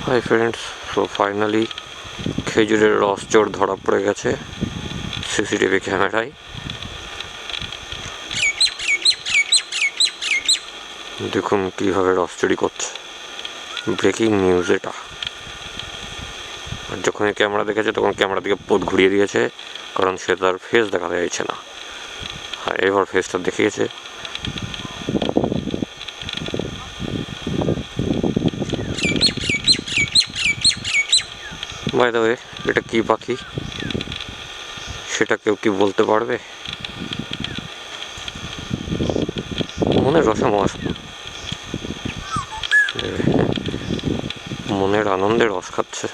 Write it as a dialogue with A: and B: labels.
A: Hi friends, so finally খেজুরের রস চোর ধরা পড়ে গেছে সিসিটিভি ক্যামেরায়। দেখুন কীভাবে রস চুরি করছে। ব্রেকিং নিউজ এটা। আর যখন ক্যামেরা দেখেছে তখন ক্যামেরা দিকে পোত ঘুরিয়ে দিয়েছে, কারণ সে তার ফেস দেখাতে চাইছে না। আর এবার ফেসটা দেখিয়েছে। বাই দ্য ওয়ে, এটা কী পাখি সেটা কেউ কি বলতে পারবে? মনের রসে মাছ, মনের আনন্দে রস খাচ্ছে।